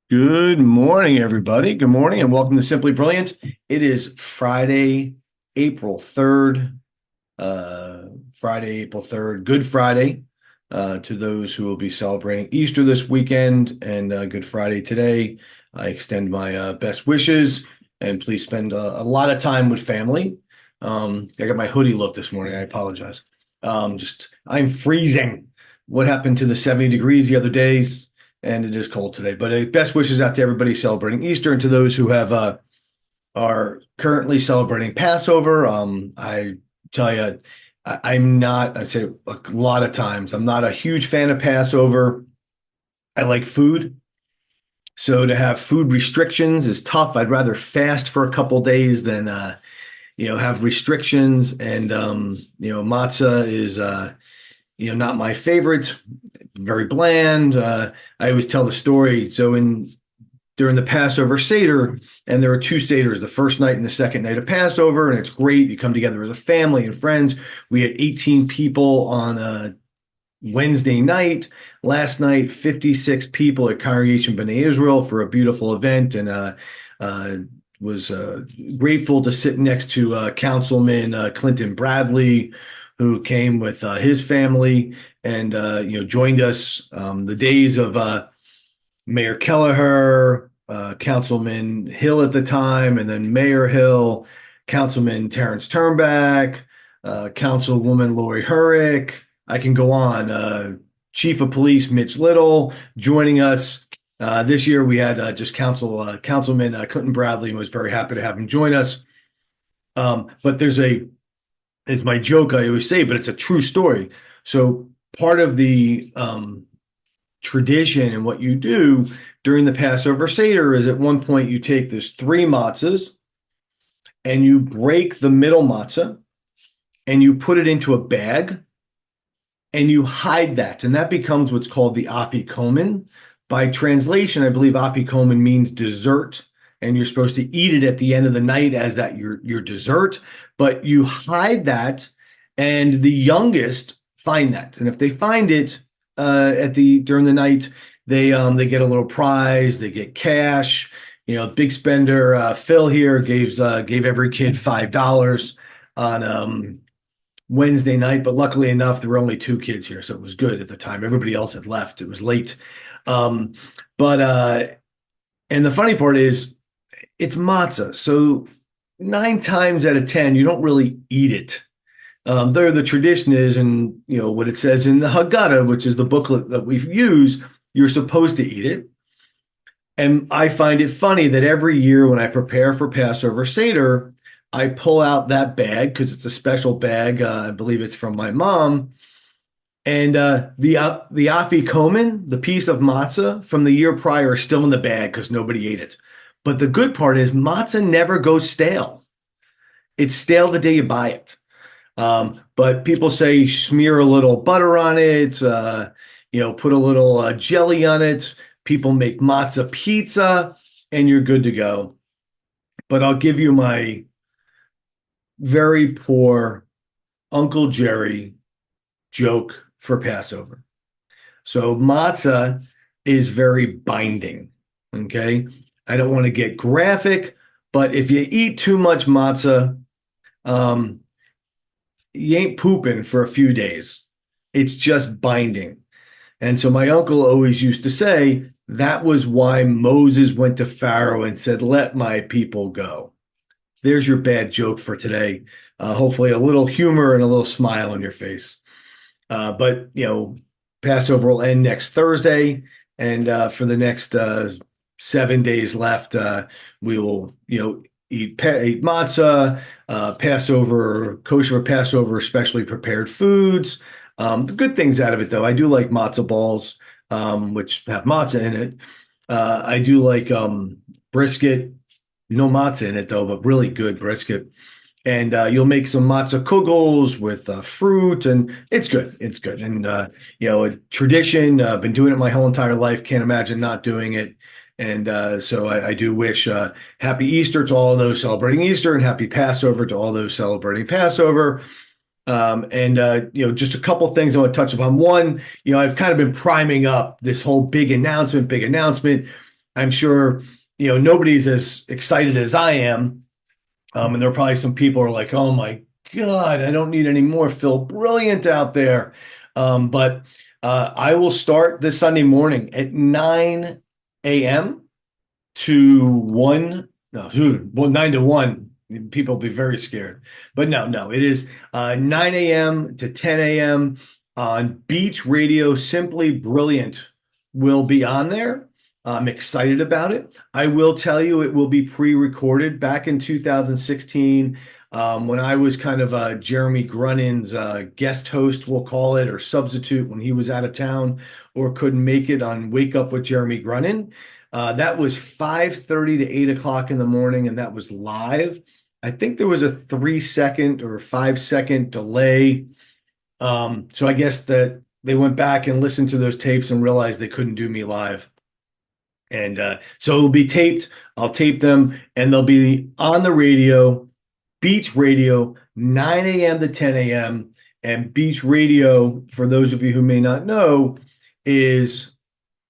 Good morning, everybody. Good morning, and welcome to Simply Brilliant. It is Friday, April 3rd. Friday, April 3rd, Good Friday, to those who will be celebrating Easter this weekend and Good Friday today. I extend my best wishes and please spend a lot of time with family. I got my hoodie look this morning. I apologize. I'm freezing. What happened to the 70 degrees the other days? And it is cold today. But best wishes out to everybody celebrating Easter and to those who have are currently celebrating Passover. I tell you, I'm not. I say a lot of times, I'm not a huge fan of Passover. I like food, so to have food restrictions is tough. I'd rather fast for a couple days than have restrictions. And matzah is not my favorite. Very bland. I always tell the story. So in during the Passover Seder, and there are two Seders, the first night and the second night of Passover, and it's great. You come together as a family and friends. We had 18 people on Wednesday night. Last night, 56 people at Congregation B'nai Israel for a beautiful event, and uh, was grateful to sit next to Councilman Clinton Bradley, who came with his family and joined us. The days of Mayor Kelleher, Councilman Hill at the time, and then Mayor Hill, Councilman Terrence Turnback, Councilwoman Lori Hurrick. I can go on. Chief of Police Mitch Little joining us. This year we had just Councilman Clinton Bradley, and was very happy to have him join us. But it's my joke I always say, but it's a true story. So part of the tradition and what you do during the Passover Seder is at one point you take those three matzahs and you break the middle matzah and you put it into a bag and you hide that. And that becomes what's called the afikomen. By translation, I believe afikomen means dessert, and you're supposed to eat it at the end of the night as that your dessert. But you hide that, and the youngest find that. And if they find it, during the night, they get a little prize, they get cash. Big spender Phil here gave every kid $5 on Wednesday night, but luckily enough, there were only two kids here, so it was good at the time. Everybody else had left. It was late. Um, but and the funny part is it's matzah, so 9 times out of 10, you don't really eat it. There, the tradition is, and what it says in the Haggadah, which is the booklet that we use, you're supposed to eat it. And I find it funny that every year when I prepare for Passover Seder, I pull out that bag because it's a special bag. I believe it's from my mom. And the afikomen, the piece of matzah from the year prior, is still in the bag because nobody ate it. But the good part is matzah never goes stale. It's stale the day you buy it. But people say smear a little butter on it, put a little jelly on it. People make matzah pizza, and you're good to go. But I'll give you my very poor Uncle Jerry joke for Passover. So matzah is very binding. Okay. I don't want to get graphic, but if you eat too much matzah, um, you ain't pooping for a few days. It's just binding. And so my uncle always used to say that was why Moses went to Pharaoh and said, "Let my people go." There's your bad joke for today. Hopefully, a little humor and a little smile on your face. But Passover will end next Thursday, and for the next 7 days left, we will eat matzah, Passover, kosher Passover, specially prepared foods. The good things out of it, though, I do like matzah balls, which have matzah in it. I do like brisket, no matzah in it though, but really good brisket. And you'll make some matzah kugels with fruit, and it's good. It's good. And a tradition. I've been doing it my whole entire life. Can't imagine not doing it. And so I do wish happy Easter to all those celebrating Easter, and happy Passover to all those celebrating Passover. And just a couple things I want to touch upon. One, I've kind of been priming up this whole big announcement. I'm sure, nobody's as excited as I am. And there are probably some people who are like, oh my God, I don't need any more Phil Brilliant out there. But I will start this Sunday morning at 9 a.m. to 1. No, well, 9 to 1. People will be very scared. But no, it is 9 a.m. to 10 a.m. on Beach Radio. Simply Brilliant will be on there. I'm excited about it. I will tell you, it will be pre-recorded. Back in 2016, when I was kind of Jeremy Grunin's guest host, we'll call it, or substitute when he was out of town or couldn't make it on Wake Up with Jeremy Grunin. That was 5:30 to 8 o'clock in the morning, and that was live. I think there was a 3 second or 5 second delay. So I guess that they went back and listened to those tapes and realized they couldn't do me live. And so it'll be taped. I'll tape them and they'll be on the radio, Beach Radio, 9 a.m. to 10 a.m. And Beach Radio, for those of you who may not know, is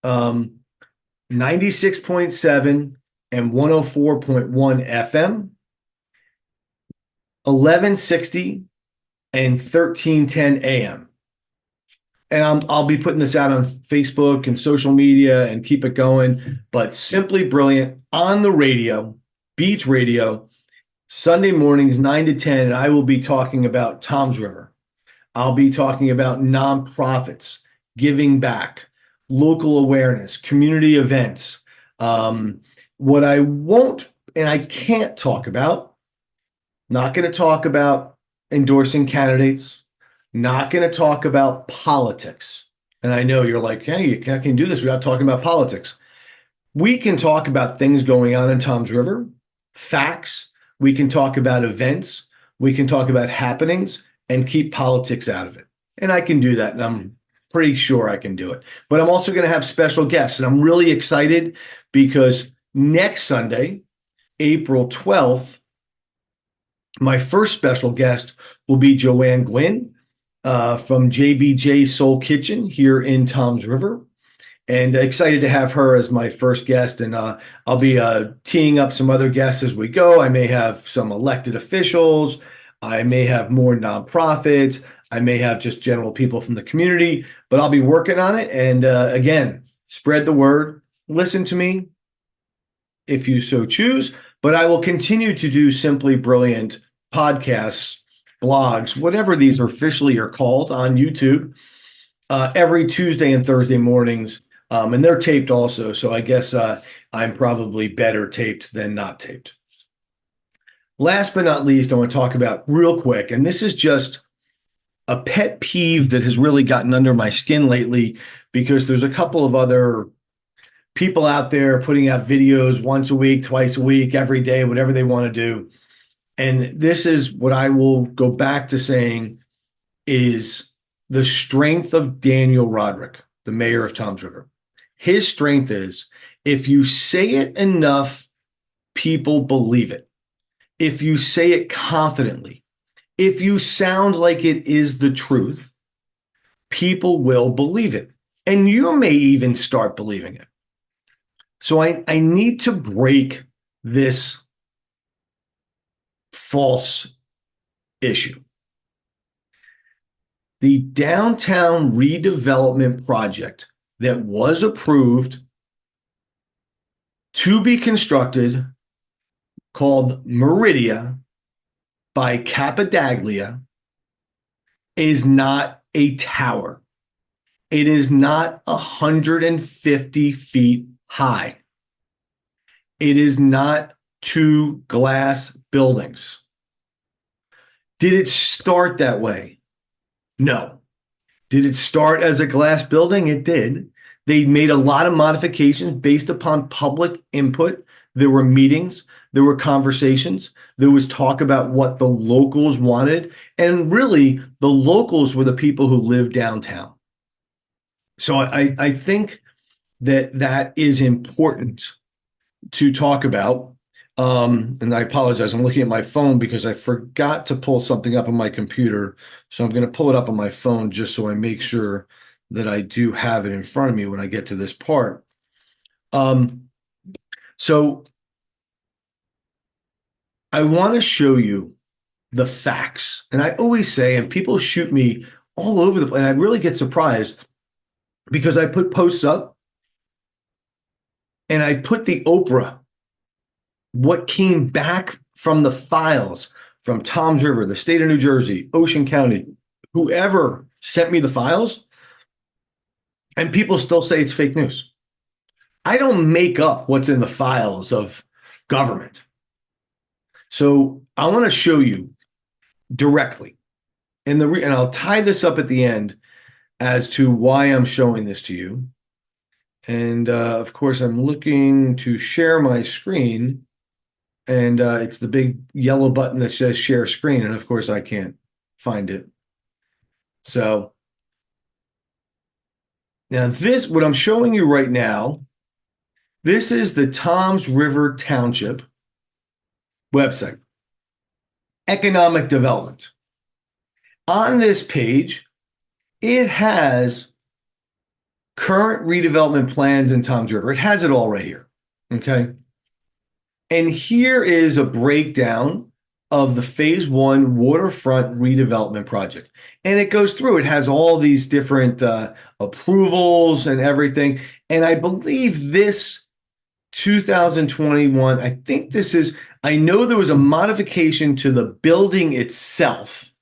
96.7 and 104.1 FM, 1160 and 1310 AM. And I'll be putting this out on Facebook and social media and keep it going. But Simply Brilliant on the radio, Beach Radio, Sunday mornings, 9 to 10. And I will be talking about Tom's River. I'll be talking about nonprofits, giving back, local awareness, community events. What I won't and I can't talk about, not going to talk about endorsing candidates, not going to talk about politics. And I know you're like, hey, you can do this without talking about politics. We can talk about things going on in Tom's River, facts. We can talk about events. We can talk about happenings and keep politics out of it. And I can do that. And I'm pretty sure I can do it. But I'm also going to have special guests. And I'm really excited because next Sunday, April 12th, my first special guest will be Joanne Gwynn from JBJ Soul Kitchen here in Tom's River. And excited to have her as my first guest. And I'll be teeing up some other guests as we go. I may have some elected officials. I may have more nonprofits. I may have just general people from the community, but I'll be working on it. And again, spread the word. Listen to me if you so choose. But I will continue to do Simply Brilliant podcasts, blogs, whatever these officially are called on YouTube every Tuesday and Thursday mornings. And they're taped also. So I guess I'm probably better taped than not taped. Last but not least, I want to talk about real quick, and this is just a pet peeve that has really gotten under my skin lately because there's a couple of other people out there putting out videos once a week, twice a week, every day, whatever they want to do. And this is what I will go back to saying is the strength of Daniel Roderick, the mayor of Toms River. His strength is if you say it enough, people believe it. If you say it confidently, if you sound like it is the truth, people will believe it. And you may even start believing it. So I need to break this false issue. The downtown redevelopment project that was approved to be constructed, called Meridia by Capadaglia, is not a tower. It is not 150 feet high. It is not two glass buildings. Did it start that way? No. Did it start as a glass building? It did. They made a lot of modifications based upon public input. There were meetings, there were conversations, there was talk about what the locals wanted. And really, the locals were the people who live downtown. So I think that is important to talk about. And I apologize. I'm looking at my phone because I forgot to pull something up on my computer. So I'm going to pull it up on my phone just so I make sure that I do have it in front of me when I get to this part. So I want to show you the facts. And I always say, and people shoot me all over the place, and I really get surprised because I put posts up and I put the Oprah, what came back from the files from Tom's River, the state of New Jersey, Ocean County, whoever sent me the files, and people still say it's fake news. I don't make up what's in the files of government. So I want to show you directly, and I'll tie this up at the end as to why I'm showing this to you. And of course, I'm looking to share my screen, and it's the big yellow button that says share screen. And of course, I can't find it. So now what I'm showing you right now, this is the Toms River Township website, economic development. On this page, it has current redevelopment plans in Toms River. It has it all right here. Okay. And here is a breakdown of the phase one waterfront redevelopment project. And it goes through, it has all these different approvals and everything. And I believe this 2021, I know there was a modification to the building itself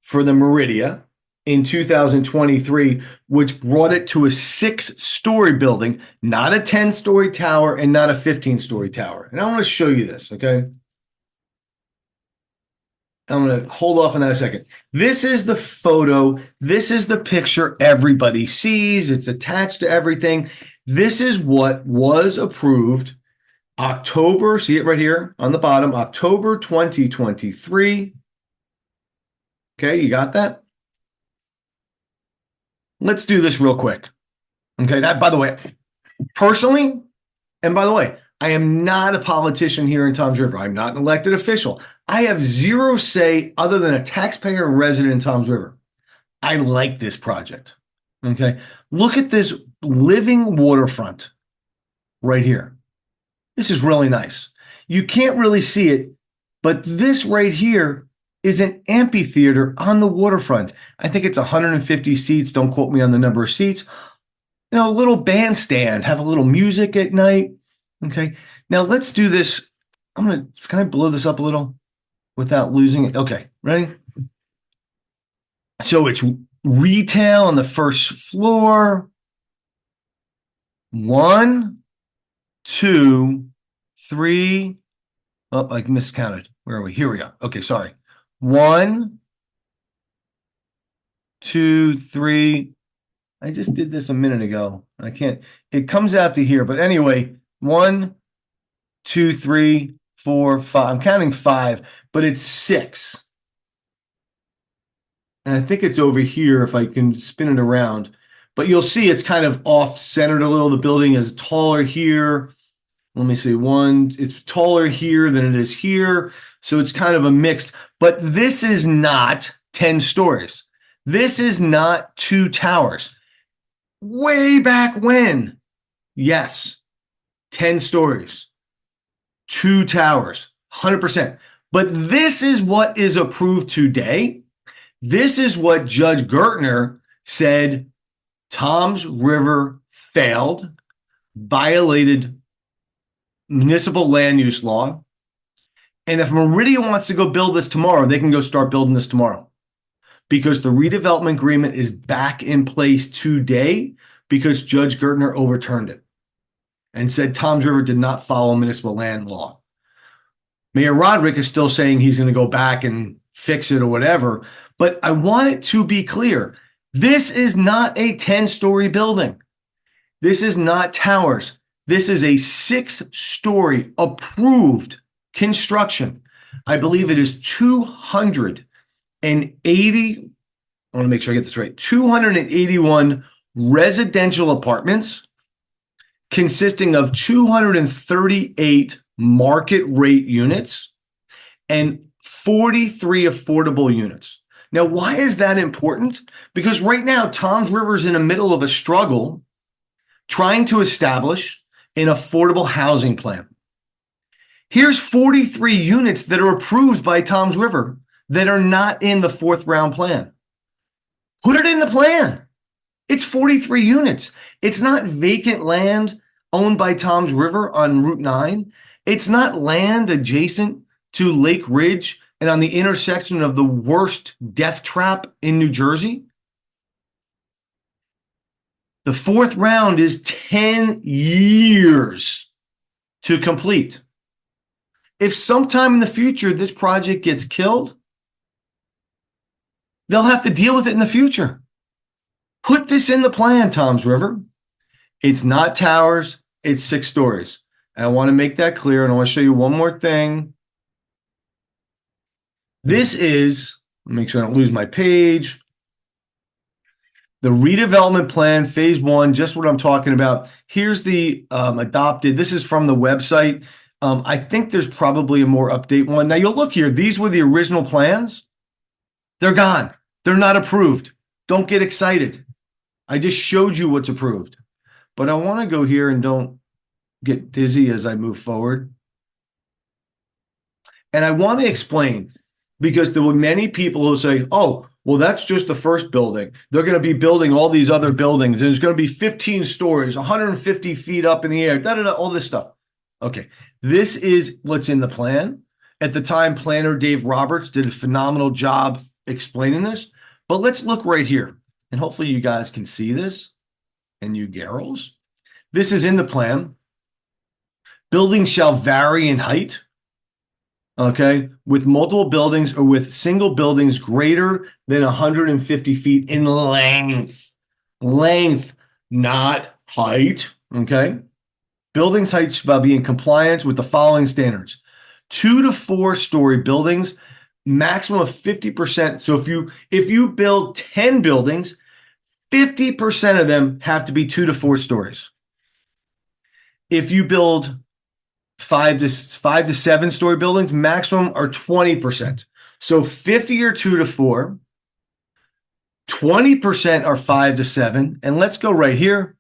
for the Meridia in 2023, which brought it to a 6-story building, not a 10-story tower and not a 15-story tower. And I want to show you this, okay? I'm going to hold off on that a second. This is the photo. This is the picture everybody sees. It's attached to everything. This is what was approved October, see it right here on the bottom, October 2023. Okay, you got that? Let's do this real quick. Okay, that, by the way, personally, and by the way, I am not a politician here in Toms River. I'm not an elected official. I have zero say other than a taxpayer and resident in Toms River. I like this project. Okay, look at this living waterfront right here. This is really nice. You can't really see it, but this right here is an amphitheater on the waterfront. I think it's 150 seats. Don't quote me on the number of seats. You know, a little bandstand, have a little music at night. Okay. Now let's do this. Can I blow this up a little without losing it? Okay. Ready? So it's retail on the first floor. 1, 2, 3. Oh, I miscounted. Where are we? Here we go. Okay. Sorry. 1, 2, 3. I just did this a minute ago. I can't, it comes out to here. But anyway, 1, 2, 3, 4, 5. I'm counting 5, but it's 6. And I think it's over here if I can spin it around. But you'll see it's kind of off-centered a little. The building is taller here. Let me see, it's taller here than it is here. So it's kind of a mixed, but this is not 10 stories. This is not 2 towers. Way back when, yes, 10 stories, 2 towers, 100%. But this is what is approved today. This is what Judge Gertner said Toms River failed, violated municipal land use law. And if Meridian wants to go build this tomorrow, they can go start building this tomorrow because the redevelopment agreement is back in place today because Judge Gertner overturned it and said Toms River did not follow municipal land law. Mayor Roderick is still saying he's going to go back and fix it or whatever, but I want it to be clear. This is not a 10-story building. This is not towers. This is a 6-story approved construction. I believe it is 280, I want to make sure I get this right, 281 residential apartments consisting of 238 market rate units and 43 affordable units. Now, why is that important? Because right now, Toms River is in the middle of a struggle trying to establish an affordable housing plan. Here's 43 units that are approved by Tom's River that are not in the fourth round plan. Put it in the plan. It's 43 units. It's not vacant land owned by Tom's River on Route 9. It's not land adjacent to Lake Ridge and on the intersection of the worst death trap in New Jersey. The fourth round is 10 years to complete. If sometime in the future this project gets killed, they'll have to deal with it in the future. Put this in the plan, Tom's River. It's not towers, it's 6 stories. And I want to make that clear, and I want to show you one more thing. This is, make sure I don't lose my page, the redevelopment plan, phase 1, just what I'm talking about. Here's the adopted. This is from the website. I think there's probably a more update one. Now you'll look here. These were the original plans. They're gone. They're not approved. Don't get excited. I just showed you what's approved. But I want to go here and don't get dizzy as I move forward. And I want to explain, because there were many people who say, oh, well, that's just the first building. They're going to be building all these other buildings. And there's going to be 15 stories, 150 feet up in the air, all this stuff. Okay, this is what's in the plan. At the time, planner Dave Roberts did a phenomenal job explaining this. But let's look right here. And hopefully you guys can see this. And you girls. This is in the plan. Buildings shall vary in height. Okay, with multiple buildings or with single buildings greater than 150 feet in length. Length, not height. Okay. Buildings' height shall be in compliance with the following standards: 2 to 4 story buildings, maximum of 50%. So if you build 10 buildings, 50% of them have to be 2 to 4 stories. If you build 5 to 7 story buildings, maximum are 20%. So 50 are 2 to 4, 20% are 5 to 7, and let's go right here.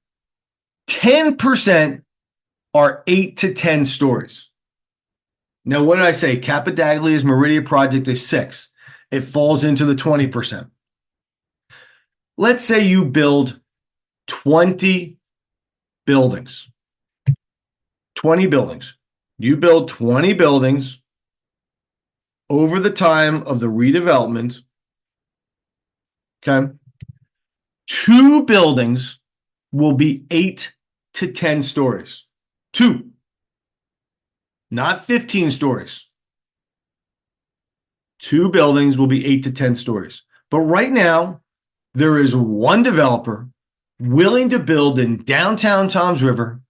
10% are 8 to 10 stories. Now, what did I say? Capadaglia's Meridia project is 6. It falls into the 20%. Let's say you build 20 buildings. 20 buildings. You build 20 buildings over the time of the redevelopment. Okay. 2 buildings will be 8 to 10 stories. 2. Not 15 stories. 2 buildings will be 8 to 10 stories. But right now, there is one developer willing to build in downtown Toms River,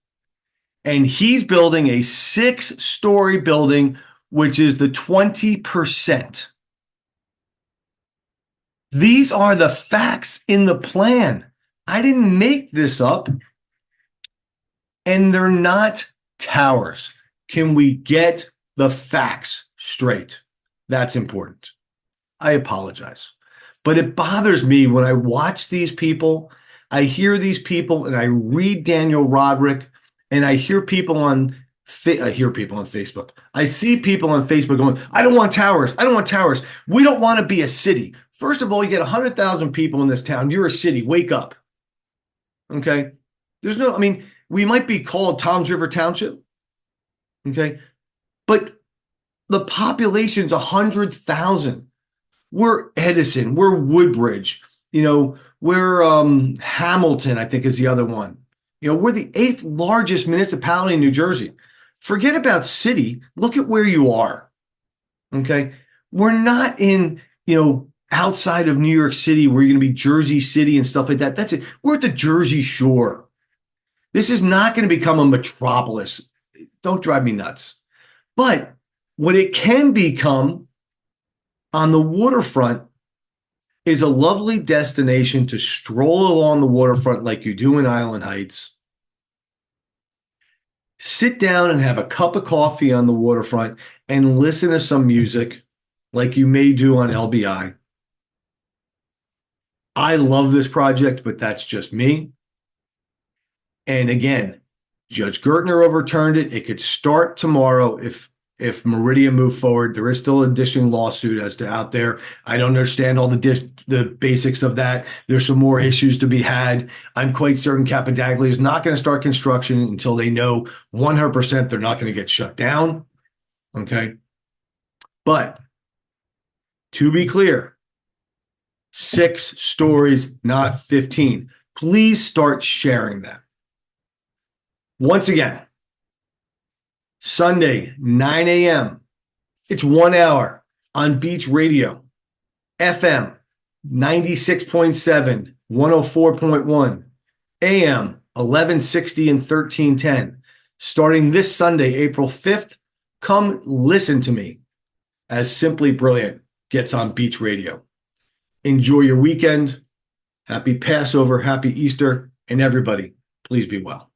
and he's building a 6-story building, which is the 20%. These are the facts in the plan. I didn't make this up. And they're not towers. Can we get the facts straight? That's important. I apologize. But it bothers me when I watch these people, I hear these people, and I read Daniel Roderick, and I hear people on Facebook. I see people on Facebook going, I don't want towers. I don't want towers. We don't want to be a city. First of all, you get 100,000 people in this town. You're a city. Wake up. Okay? We might be called Toms River Township. Okay? But the population's 100,000. We're Edison. We're Woodbridge. We're Hamilton, I think is the other one. We're the 8th largest municipality in New Jersey. Forget about city. Look at where you are. Okay? We're not in, outside of New York City where you're going to be Jersey City and stuff like that. That's it. We're at the Jersey Shore. This is not going to become a metropolis. Don't drive me nuts. But what it can become on the waterfront is a lovely destination to stroll along the waterfront like you do in Island Heights. Sit down and have a cup of coffee on the waterfront and listen to some music like you may do on LBI. I love this project, but that's just me. And again, Judge Gertner overturned it. It could start tomorrow if Meridian moved forward. There is still an additional lawsuit as to out there. I don't understand all the basics of that. There's some more issues to be had. I'm quite certain Capadaglia is not going to start construction until they know 100% they're not going to get shut down. Okay. But to be clear, 6 stories, not 15. Please start sharing that. Once again, Sunday, 9 a.m. It's 1 hour on Beach Radio, FM 96.7, 104.1, AM 1160 and 1310. Starting this Sunday, April 5th, come listen to me as Simply Brilliant gets on Beach Radio. Enjoy your weekend. Happy Passover, happy Easter, and everybody, please be well.